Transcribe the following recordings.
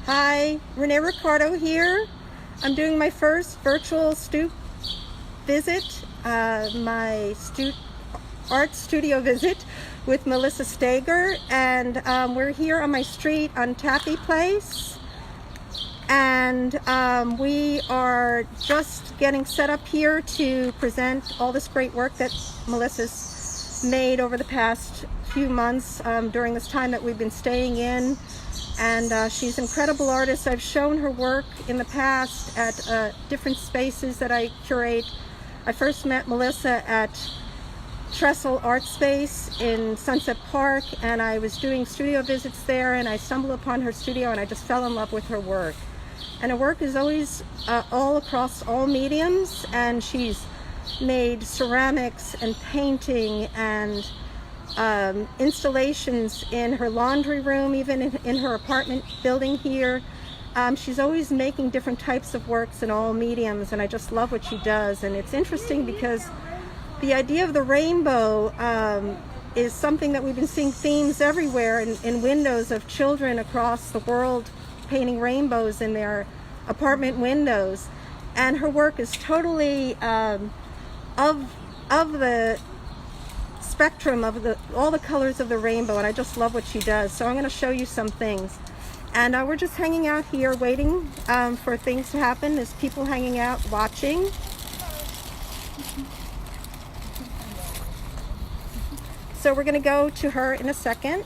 Hi, Renee Riccardo here. I'm doing my first virtual Stoop visit, my art studio visit with Melissa Staiger, and we're here on my street on Taffy Place, and we are just getting set up here to present all this great work that Melissa's made over the past few months during this time that we've been staying in. And she's an incredible artist. I've shown her work in the past at different spaces that I curate. I first met Melissa at Trestle Art Space in Sunset Park, and I was doing studio visits there, and I stumbled upon her studio and I just fell in love with her work. And her work is always all across all mediums, and she's made ceramics and painting and installations in her laundry room, even in her apartment building here. She's always making different types of works in all mediums, and I just love what she does. And it's interesting because the idea of the rainbow is something that we've been seeing themes everywhere in windows of children across the world painting rainbows in their apartment windows. And her work is totally of the spectrum of all the colors of the rainbow, and I just love what she does. So I'm going to show you some things, and we're just hanging out here waiting for things to happen. There's people hanging out watching. So we're going to go to her in a second.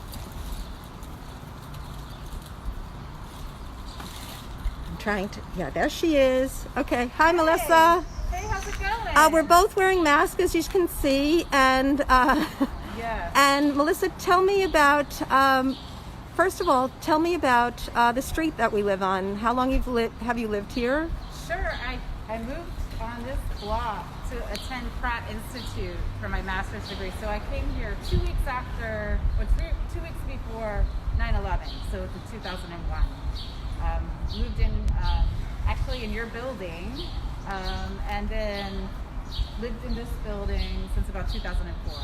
I'm trying to, yeah, there she is. Okay, hi Melissa. Hey, how's it going? We're both wearing masks, as you can see, and yes. And Melissa, tell me about, first of all, tell me about the street that we live on. How long have you lived here? Sure, I moved on this block to attend Pratt Institute for my master's degree. So I came here 2 weeks after, or 2 weeks before 9/11, so it's 2001. Moved in, actually in your building. And then lived in this building since about 2004.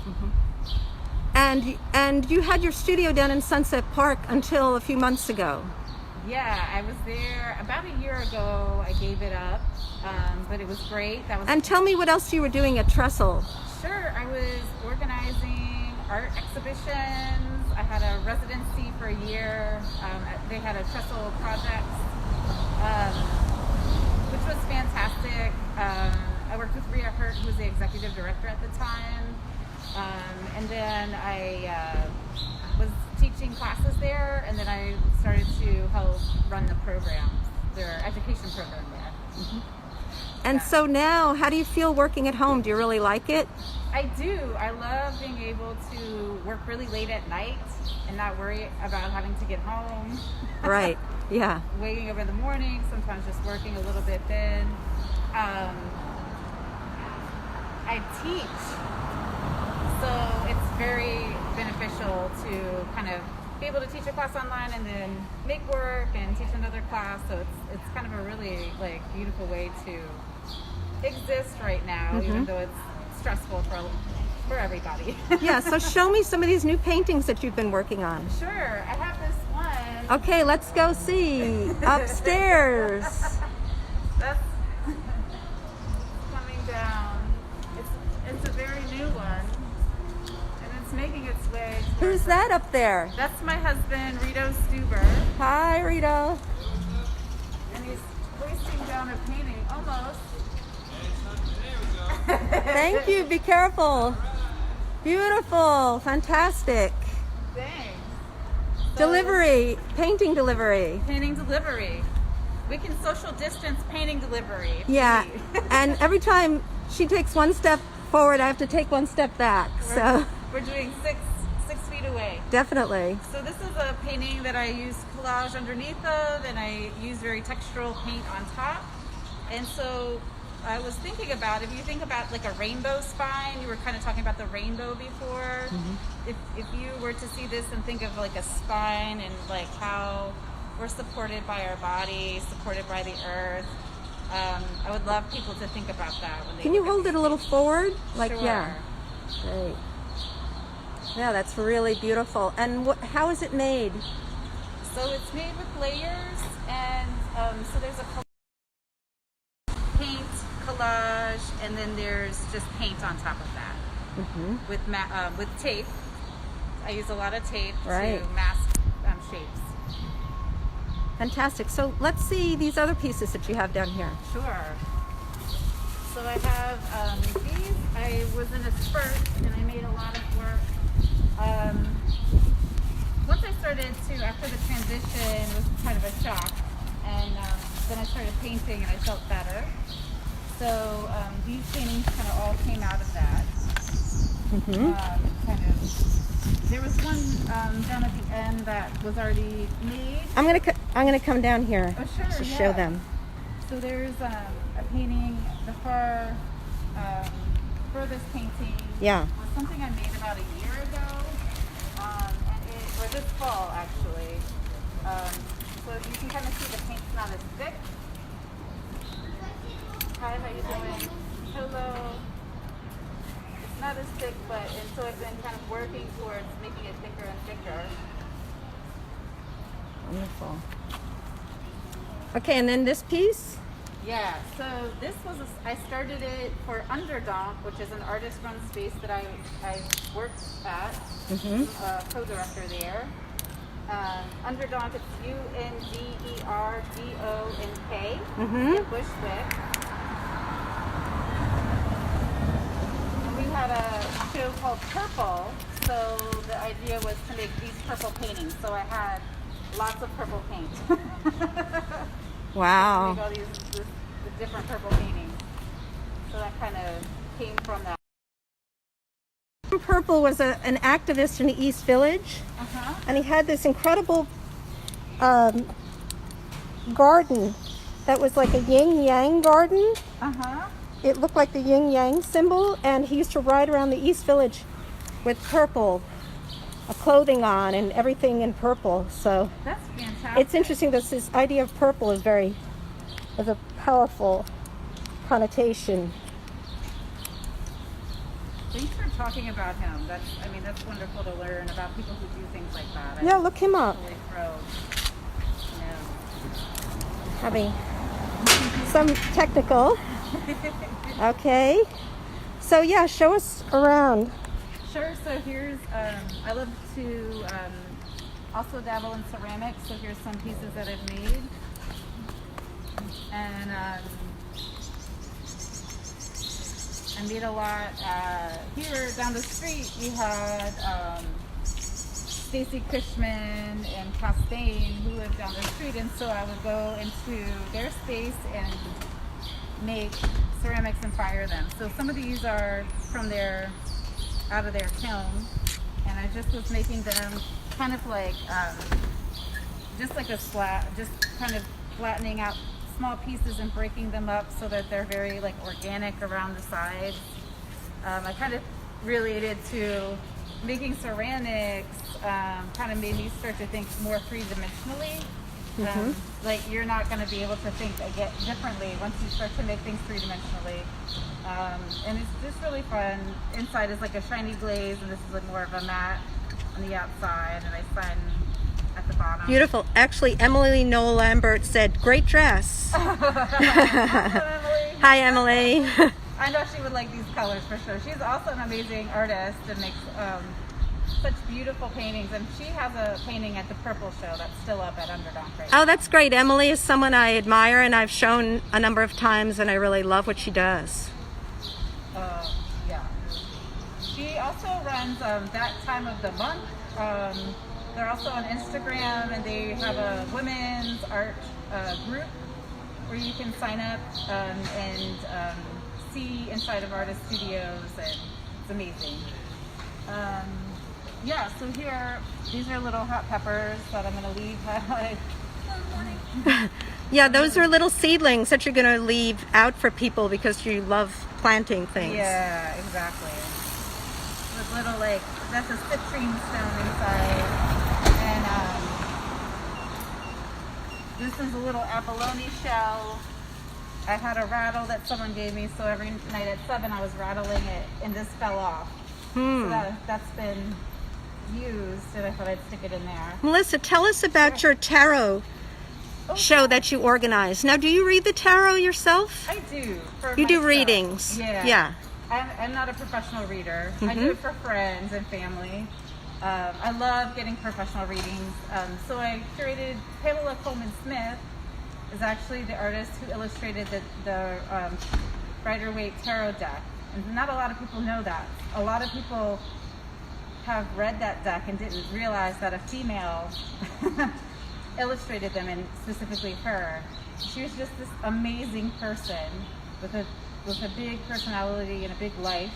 Mm-hmm. And you had your studio down in Sunset Park until a few months ago. Yeah, I was there about a year ago. I gave it up, but it was great. And tell me what else you were doing at Trestle. Sure, I was organizing art exhibitions. I had a residency for a year. They had a Trestle project. Which was fantastic. I worked with Rhea Hurt, who was the executive director at the time. And then I was teaching classes there, and then I started to help run the programs, their education program there. Mm-hmm. And so now, how do you feel working at home? Do you really like it? I do. I love being able to work really late at night and not worry about having to get home. Right. Yeah. Waking up in the morning, sometimes just working a little bit then. I teach, so it's very beneficial to kind of be able to teach a class online and then make work and teach another class. So it's kind of a really beautiful way to exist right now, mm-hmm. even though it's stressful for everybody. Yeah, so show me some of these new paintings that you've been working on. Sure, I have this one. Okay, let's go see. Upstairs. That's coming down. It's a very new one, and it's making its way. Who's that up there? That's my husband, Rito Stuber. Hi, Rito. And he's hoisting down a painting, almost. Thank you. Be careful. Beautiful. Fantastic. Thanks. Delivery. Painting delivery. Painting delivery. We can social distance painting delivery. Yeah. And every time she takes one step forward, I have to take one step back. We're doing six feet away. Definitely. So this is a painting that I use collage underneath of, and I use very textural paint on top. And so I was thinking about, if you think about like a rainbow spine, you were kind of talking about the rainbow before. Mm-hmm. If you were to see this and think of like a spine and like how we're supported by our body, supported by the earth, I would love people to think about that. When they Can you hold it a little forward? Like, sure. Yeah. Great. Yeah, that's really beautiful. And how is it made? So it's made with layers, and so there's a paint, collage, and then there's just paint on top of that with tape. I use a lot of tape to mask shapes. Fantastic. So let's see these other pieces that you have down here. Sure. So I have these. I was in a spurt and I made a lot of work. Once I started to, after the transition, it was kind of a shock. And then I started painting and I felt better. So these paintings kind of all came out of that. There was one down at the end that was already made. I'm gonna come down here to show them. So there's a painting, the furthest painting was something I made about a year ago, or this fall actually. So you can kind of see the paint's not as thick. Hi, how you doing? Hello. It's not as thick, and so I've been kind of working towards making it thicker and thicker. Wonderful. Okay, and then this piece? Yeah, so this was, I started it for Underdonk, which is an artist-run space that I worked at, co-director there. Underdonk, it's UNDERDONK in Bushwick. And we had a show called Purple, so the idea was to make these purple paintings. So I had lots of purple paint. Wow. Make all the different purple paintings. So that kind of came from that. Purple was an activist in the East Village, and he had this incredible garden that was like a yin-yang garden. It looked like the yin-yang symbol, and he used to ride around the East Village with purple clothing on and everything in purple. So that's fantastic. It's interesting that this idea of purple is a powerful connotation. Thanks for talking about him. That's wonderful to learn about people who do things like that. Yeah, look him up. Totally Having some technical. Okay. So yeah, show us around. Sure. So here's, I love to also dabble in ceramics. So here's some pieces that I've made. And I made a lot. Here down the street, we had Stacy Cushman and Costain who lived down the street, and so I would go into their space and make ceramics and fire them. So some of these are from out of their kiln, and I just was making them kind of like just like a just kind of flattening out small pieces and breaking them up so that they're very like organic around the sides. I kind of related to making ceramics, kind of made me start to think more three-dimensionally. Like you're not going to be able to think differently once you start to make things three-dimensionally. And it's just really fun. Inside is like a shiny glaze, and this is like more of a matte on the outside, and I sign at the bottom. Beautiful. Actually, Emily Noel Lambert said, "Great dress." Hi, Emily. I know she would like these colors for sure. She's also an amazing artist and makes such beautiful paintings. And she has a painting at the Purple Show that's still up at Underdonk right now. Oh, that's great. Emily is someone I admire, and I've shown a number of times, and I really love what she does. Yeah. She also runs that time of the month. They're also on Instagram, and they have a women's art group where you can sign up and see inside of artist studios, and it's amazing. Yeah, so these are little hot peppers that I'm going to leave. Yeah, those are little seedlings that you're going to leave out for people because you love planting things. Yeah, exactly. With little, like, that's a citrine stone inside. And this is a little abalone shell. I had a rattle that someone gave me, so every night at 7 I was rattling it, and this fell off. So that's been used, and I thought I'd stick it in there. Melissa, tell us about your tarot show that you organized. Now, do you read the tarot yourself? I do. You do readings. Yeah. I'm not a professional reader. I do it for friends and family. I love getting professional readings. So I curated Pamela Coleman Smith is actually the artist who illustrated the Rider-Waite tarot deck. And not a lot of people know that. A lot of people have read that deck and didn't realize that a female illustrated them, and specifically her. She was just this amazing person with a big personality and a big life.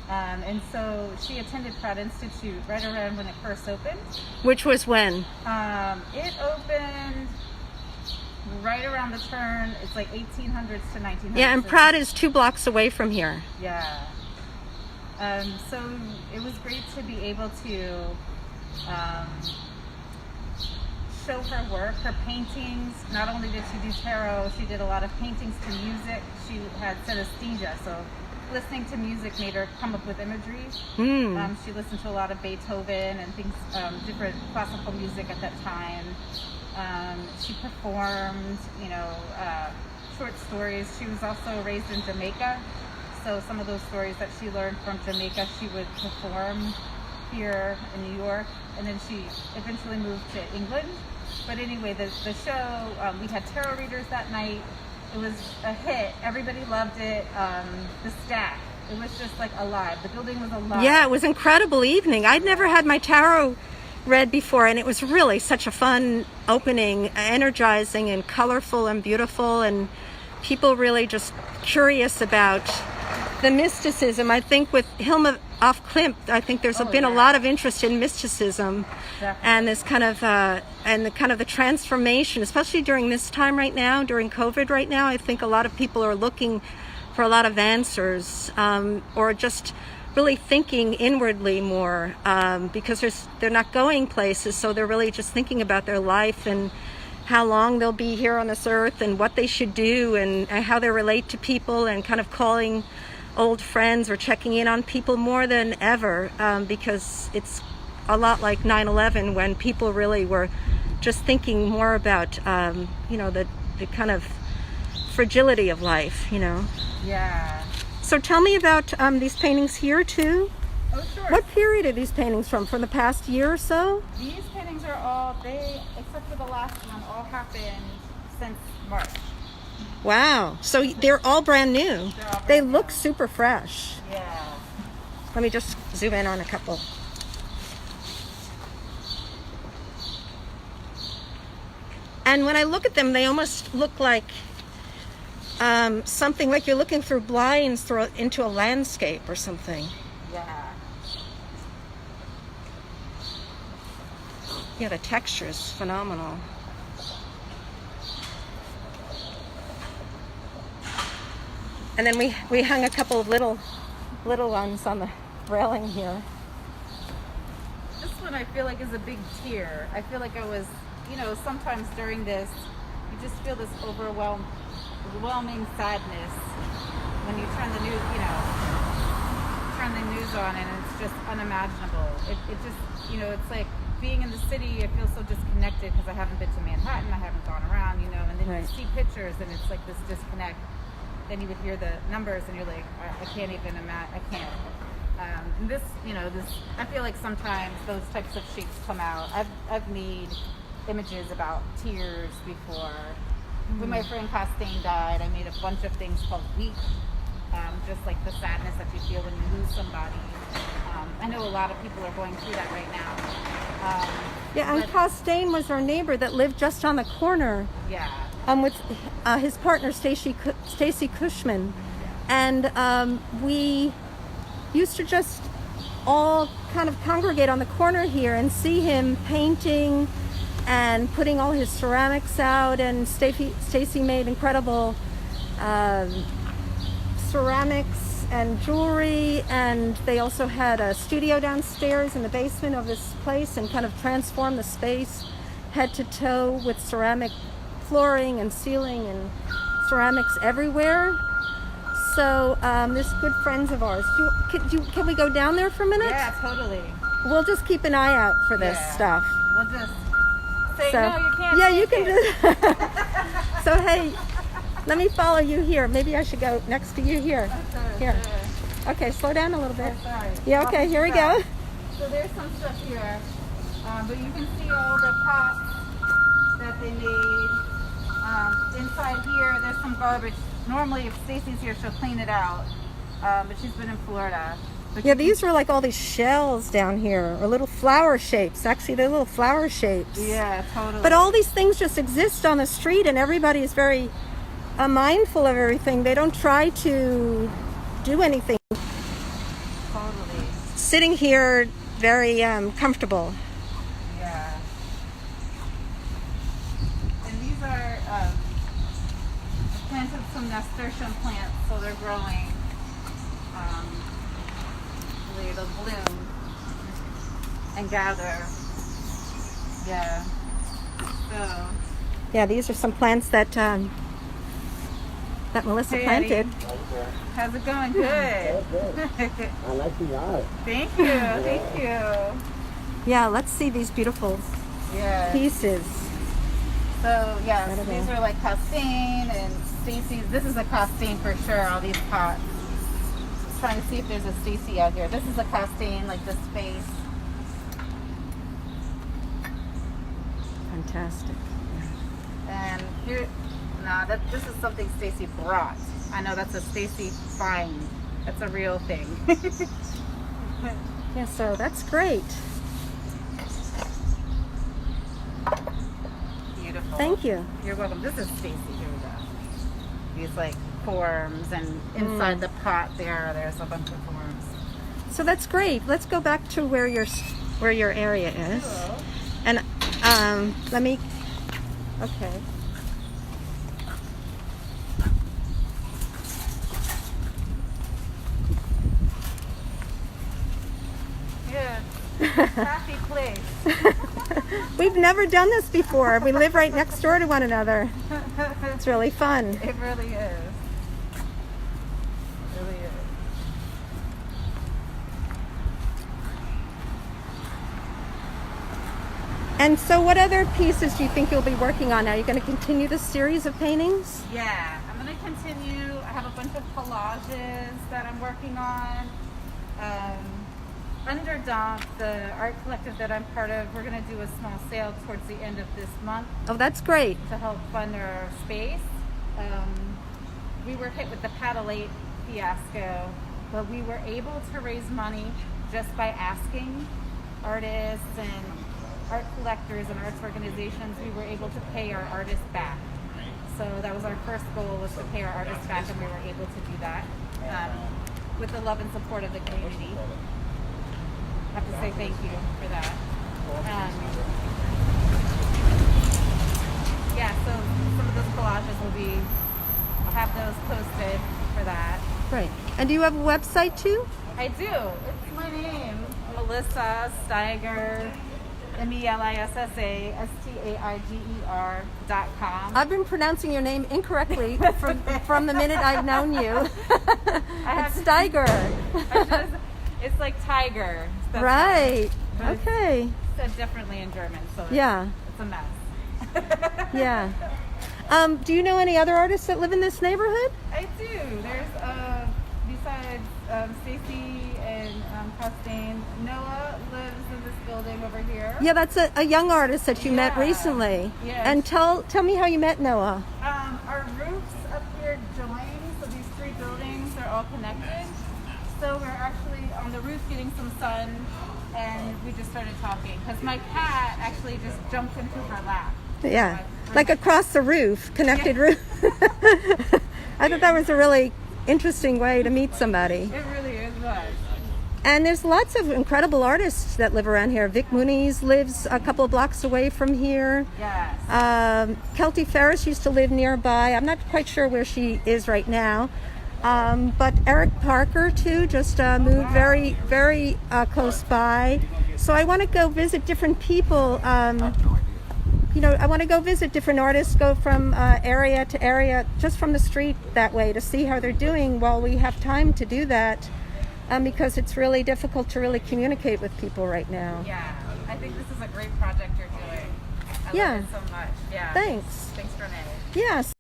And so she attended Pratt Institute right around when it first opened. Which was when? It opened right around the turn. It's like 1800s to 1900s. Yeah, and Pratt is 2 blocks away from here. Yeah. So it was great to be able to show her work, her paintings. Not only did she do tarot, she did a lot of paintings to music. She had synesthesia, so listening to music made her come up with imagery. She listened to a lot of Beethoven and things, different classical music at that time. She performed, short stories. She was also raised in Jamaica, so some of those stories that she learned from Jamaica, she would perform here in New York, and then she eventually moved to England. But anyway, the show, we had tarot readers that night. It was a hit. Everybody loved it. The staff, it was just like alive. The building was alive. Yeah, it was an incredible evening. I'd never had my tarot read before, and it was really such a fun opening, energizing and colorful and beautiful, and people really just curious about the mysticism. I think with Hilma af Klint, I think there's been a lot of interest in mysticism. Definitely. And this kind of the transformation, especially during this time right now, during COVID right now. I think a lot of people are looking for a lot of answers, or just really thinking inwardly more, because they're not going places, so they're really just thinking about their life and how long they'll be here on this earth and what they should do and how they relate to people, and kind of calling old friends or checking in on people more than ever, because it's a lot like 9/11, when people really were just thinking more about the kind of fragility of life. Yeah. So tell me about these paintings here too. Oh, sure. What period are these paintings from the past year or so? These paintings are all, except for the last one, all happened since March. Wow. So they're all brand new. They look super fresh. Yeah. Let me just zoom in on a couple. And when I look at them, they almost look like something like you're looking through blinds into a landscape or something. Yeah. Yeah, the texture is phenomenal. And then we hung a couple of little ones on the railing here. This one I feel like is a big tear. I feel like I was, sometimes during this, you just feel this overwhelming sadness when you turn the news, on, and it's just unimaginable. It just, it's like being in the city, I feel so disconnected because I haven't been to Manhattan, I haven't gone around, and then Right. you see pictures and it's like this disconnect. Then you would hear the numbers and you're like, I can't even imagine, I can't. And this, I feel like sometimes those types of shapes come out. I've made images about tears before. When my friend Costain died, I made a bunch of things called Weep, just like the sadness that you feel when you lose somebody. I know a lot of people are going through that right now. Yeah, and Costain was our neighbor that lived just on the corner. Yeah. With his partner Stacy Cushman, and we used to just all kind of congregate on the corner here and see him painting and putting all his ceramics out. And Stacy made incredible ceramics and jewelry, and they also had a studio downstairs in the basement of this place, and kind of transformed the space head to toe with ceramic flooring and ceiling and ceramics everywhere. So this good friends of ours. Can we go down there for a minute? Yeah, totally. we'll just keep an eye out for this stuff. We'll just say, So, no, you can't. yeah, take you can it. do. So hey, let me follow you here. Maybe I should go next to you here. Here. Okay, slow down a little bit. Oh, sorry. Yeah. Okay. Here we go. So there's some stuff here, but you can see all the pots that they made. Inside here, there's some garbage. Normally, if Stacy's here, she'll clean it out, but she's been in Florida. But Yeah, these were like all these shells down here, or little flower shapes. Actually, they're little flower shapes. Yeah, totally. But all these things just exist on the street, and everybody is very mindful of everything. They don't try to do anything. Totally. Sitting here, very comfortable. Yeah. And these are planted some nasturtium plants, so they're growing. They'll bloom and gather. Yeah. So. Yeah, these are some plants that that Melissa Hey, planted. Eddie. How's it going? Good. I like the art. Thank you. Thank you. Yeah, let's see these beautiful Yeah. pieces. So yeah, Incredible. these are like Costain and Stacy's. This is a Costain for sure. All these pots. Trying to see if there's a Stacy out here. This is a Costain, like this space. Fantastic. And here, this is something Stacy brought. I know that's a Stacy find. That's a real thing. Yeah, so that's great. Beautiful. Thank you. You're welcome. This is Stacy. Here we go. These like forms, and inside the pot there's a bunch of forms. So that's great. Let's go back to where your area is. Cool. And let me. Okay. Yeah. Happy place. We've never done this before. We live right next door to one another. It's really fun. It really is. It really is. And so what other pieces do you think you'll be working on now? You're going to continue this series of paintings? Yeah, I'm going to continue. I have a bunch of collages that I'm working on. Underdog, the art collective that I'm part of, we're going to do a small sale towards the end of this month Oh, that's great. to help fund our space. We were hit with the Paddle 8 fiasco, but we were able to raise money just by asking artists and art collectors and arts organizations. We were able to pay our artists back. So that was our first goal, was to pay our artists back, and we were able to do that with the love and support of the community. I have to say thank you for that. Yeah, so some of those collages I'll have those posted for that. Great. And do you have a website too? I do. It's my name, Melissa Staiger, MELISSASTAIGER.com. I've been pronouncing your name incorrectly from the minute I've known you. It's Steiger. It's like tiger. That's Right. how it's Okay. said differently in German, so Yeah. it's a mess. Yeah. Do you know any other artists that live in this neighborhood? I do. There's besides Stacy and Costain, Noah lives in this building over here. Yeah, that's a young artist that you met Yeah. recently. Yes. And tell me how you met Noah. Our roofs up here join, so these three buildings are all connected. So we're actually on the roof getting some sun, and we just started talking because my cat actually just jumped into her lap. Yeah, like across the roof, connected roof. I thought that was a really interesting way to meet somebody. It really is was. And there's lots of incredible artists that live around here. Vic Muniz lives a couple of blocks away from here. Yes. Kelty Ferris used to live nearby. I'm not quite sure where she is right now. But Eric Parker too just moved very, very close by. So I want to go visit different people. I want to go visit different artists, go from area to area, just from the street that way, to see how they're doing while we have time to do that. because it's really difficult to really communicate with people right now. Yeah, I think this is a great project you're doing. I Yeah. love it so much. Yeah. Thanks. Thanks, Renee. Yes.